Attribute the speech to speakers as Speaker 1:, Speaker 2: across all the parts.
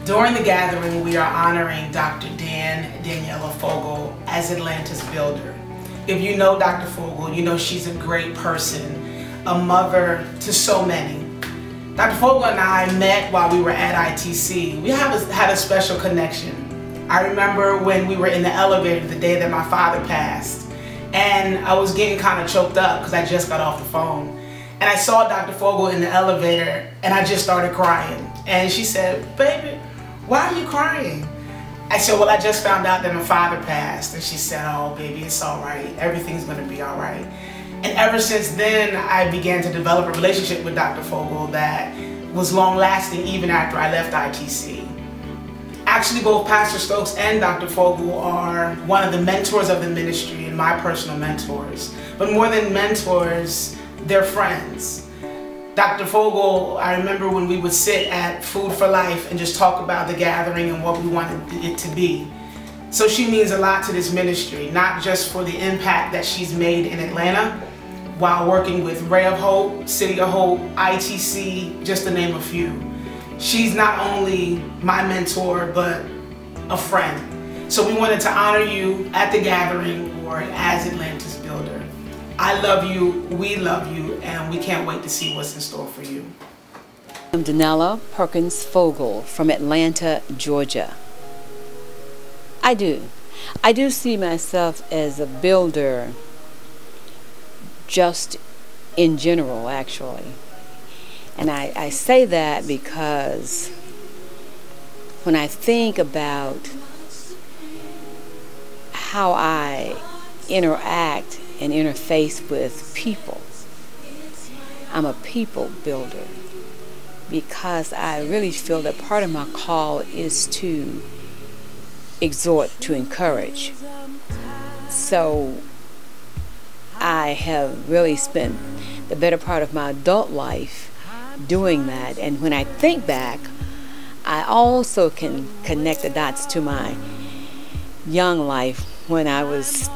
Speaker 1: During the gathering, we are honoring Dr. Daniela Foggle as Atlanta's builder. If you know Dr. Foggle, you know she's a great person, a mother to so many. Dr. Foggle and I met while we were at ITC. We had a special connection. I remember when we were in the elevator the day that my father passed, and I was getting kind of choked up because I just got off the phone. And I saw Dr. Foggle in the elevator, and I just started crying. And she said, "Baby, why are you crying?" I said, "Well, I just found out that my father passed." And she said, "Oh, baby, it's all right. Everything's going to be all right." And ever since then, I began to develop a relationship with Dr. Foggle that was long-lasting even after I left ITC. Actually, both Pastor Stokes and Dr. Foggle are one of the mentors of the ministry and my personal mentors. But more than mentors, they're friends. Dr. Foggle, I remember when we would sit at Food for Life and just talk about the gathering and what we wanted it to be. So she means a lot to this ministry, not just for the impact that she's made in Atlanta while working with Ray of Hope, City of Hope, ITC, just to name a few. She's not only my mentor, but a friend. So we wanted to honor you at the gathering or as Atlanta's builder. I love you, we love you, and we can't wait to see what's in store for you.
Speaker 2: I'm Daniela Perkins Foggle from Atlanta, Georgia. I do see myself as a builder just in general, actually. And I say that because when I think about how I interact and interface with people, I'm a people builder because I really feel that part of my call is to exhort, to encourage. So I have really spent the better part of my adult life doing that, and when I think back, I also can connect the dots to my young life when I was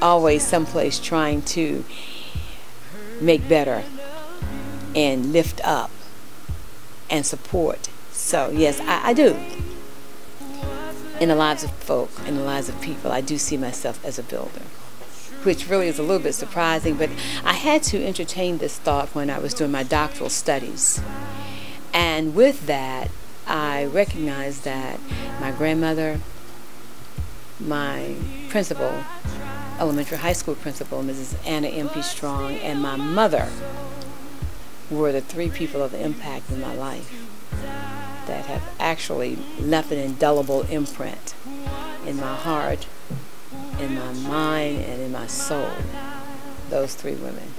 Speaker 2: always someplace trying to make better and lift up and support. So yes, I do. In the lives of folk, in the lives of people, I do see myself as a builder, which really is a little bit surprising, but I had to entertain this thought when I was doing my doctoral studies. And with that, I recognized that my grandmother, my principal, elementary high school principal, Mrs. Anna M.P. Strong, and my mother were the three people of impact in my life that have actually left an indelible imprint in my heart, in my mind, and in my soul. Those three women.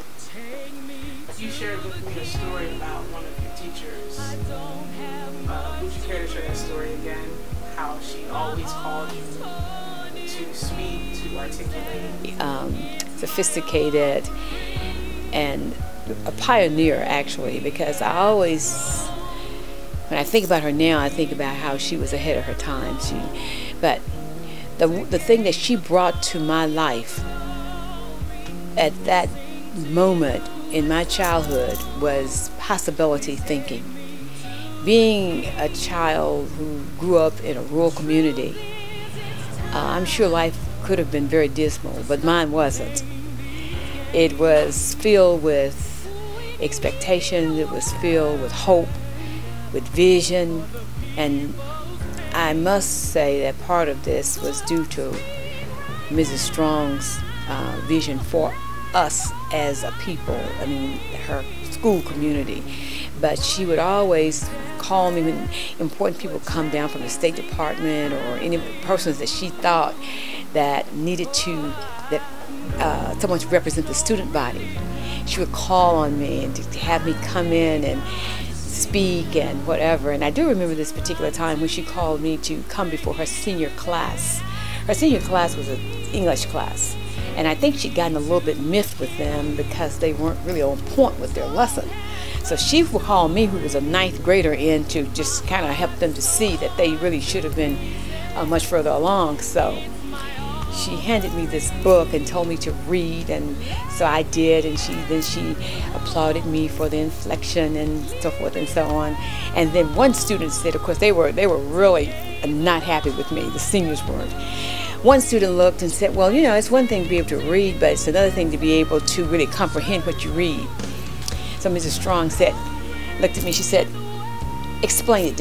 Speaker 1: You shared with me a story about one of your teachers. Would you care to share that story again? How she always called you to speak, to articulate.
Speaker 2: Sophisticated and a pioneer, actually, because I always, when I think about her now, I think about how she was ahead of her time. But the thing that she brought to my life at that moment in my childhood was possibility thinking. Being a child who grew up in a rural community, I'm sure life could have been very dismal, but mine wasn't. It was filled with expectation, it was filled with hope, with vision, and I must say that part of this was due to Mrs. Strong's vision for us as a people, I mean, her school community. But she would always call me when important people come down from the State Department or any persons that she thought that needed someone to represent the student body. She would call on me and to have me come in and speak and whatever. And I do remember this particular time when she called me to come before her senior class. Her senior class was an English class, and I think she'd gotten a little bit miffed with them because they weren't really on point with their lesson. So she would call me, who was a ninth grader, in to just kind of help them to see that they really should have been much further along. So she handed me this book and told me to read, and so I did, and she applauded me for the inflection and so forth and so on. And then one student said, of course they were really not happy with me, the seniors weren't. One student looked and said, well, you know, it's one thing to be able to read, but it's another thing to be able to really comprehend what you read. So Mrs. Strong looked at me, she said, explain it,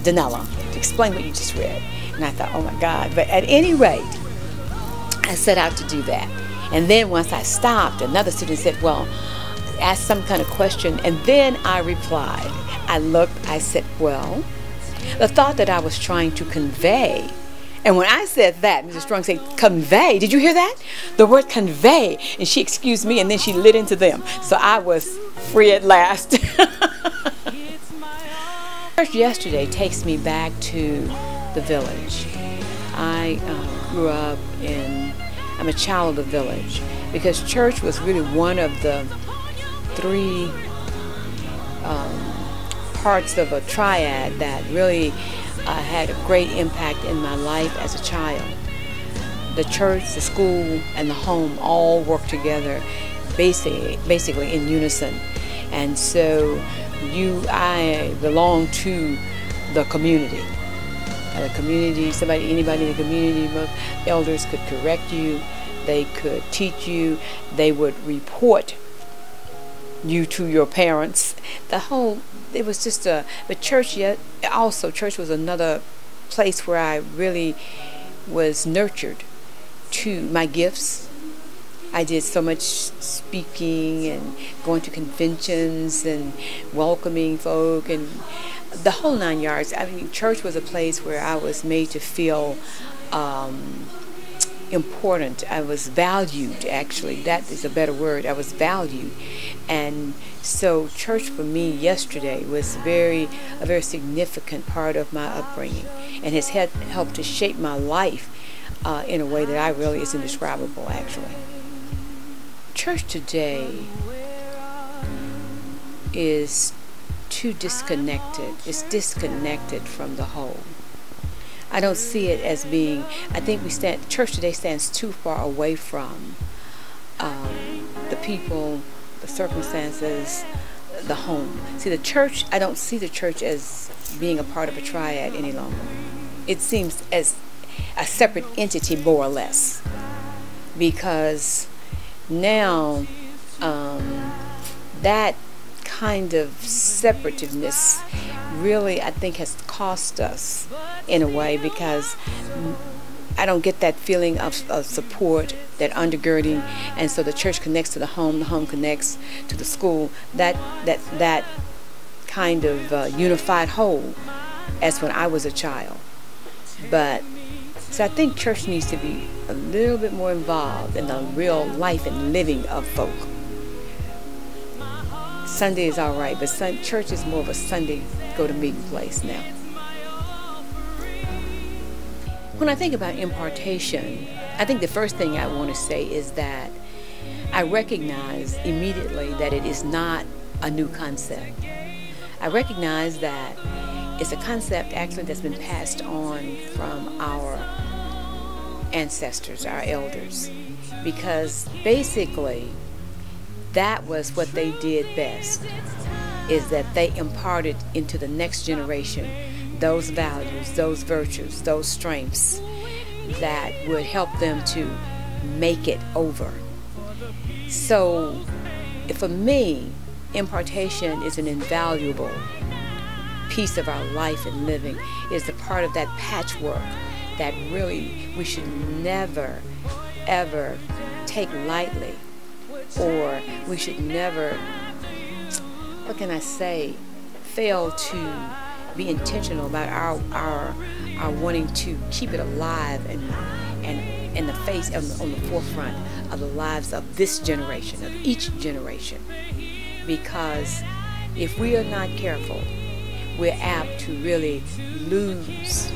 Speaker 2: Danella, explain what you just read. And I thought, oh my God. But at any rate, I set out to do that. And then once I stopped, another student said, well, ask some kind of question. And then I replied. I looked, I said, well, the thought that I was trying to convey. And when I said that, Mrs. Strong said, convey. Did you hear that? The word convey. And she excused me, and then she lit into them. So I was free at last. Church yesterday takes me back to the village. I grew up I'm a child of the village, because church was really one of the three parts of a triad that really had a great impact in my life as a child. The church, the school, and the home all work together basically in unison. And so I belong to the community. Anybody in the community, most elders could correct you, they could teach you, they would report you to your parents. It was just but church church was another place where I really was nurtured to my gifts. I did so much speaking and going to conventions and welcoming folk and the whole 9 yards. I mean, church was a place where I was made to feel important. I was valued, actually. That is a better word. I was valued. And so church for me yesterday was a very significant part of my upbringing, and has helped to shape my life in a way that I really is indescribable, actually. Church today is too disconnected. It's disconnected from the whole. I don't see it as being, I think church today stands too far away from the people, the circumstances, the home. See, the church, I don't see the church as being a part of a triad any longer. It seems as a separate entity, more or less, because now that kind of separativeness really, I think, has cost us in a way, because I don't get that feeling of support, that undergirding, and so the church connects to the home connects to the school, that kind of unified whole as when I was a child. But so I think church needs to be a little bit more involved in the real life and living of folk. Sunday is all right, but church is more of a Sunday go-to-meeting place now. When I think about impartation, I think the first thing I want to say is that I recognize immediately that it is not a new concept. I recognize that it's a concept actually that's been passed on from our ancestors, our elders, because basically that was what they did best, is that they imparted into the next generation those values, those virtues, those strengths that would help them to make it over. So for me, impartation is an invaluable piece of our life and living. Is a part of that patchwork that really we should never, ever take lightly, or we should never, what can I say, fail to be intentional about our wanting to keep it alive and in the face, on the forefront of the lives of this generation, of each generation. Because if we are not careful, we're apt to really lose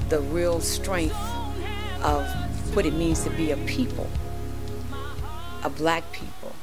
Speaker 2: the real strength of what it means to be a people, a black people,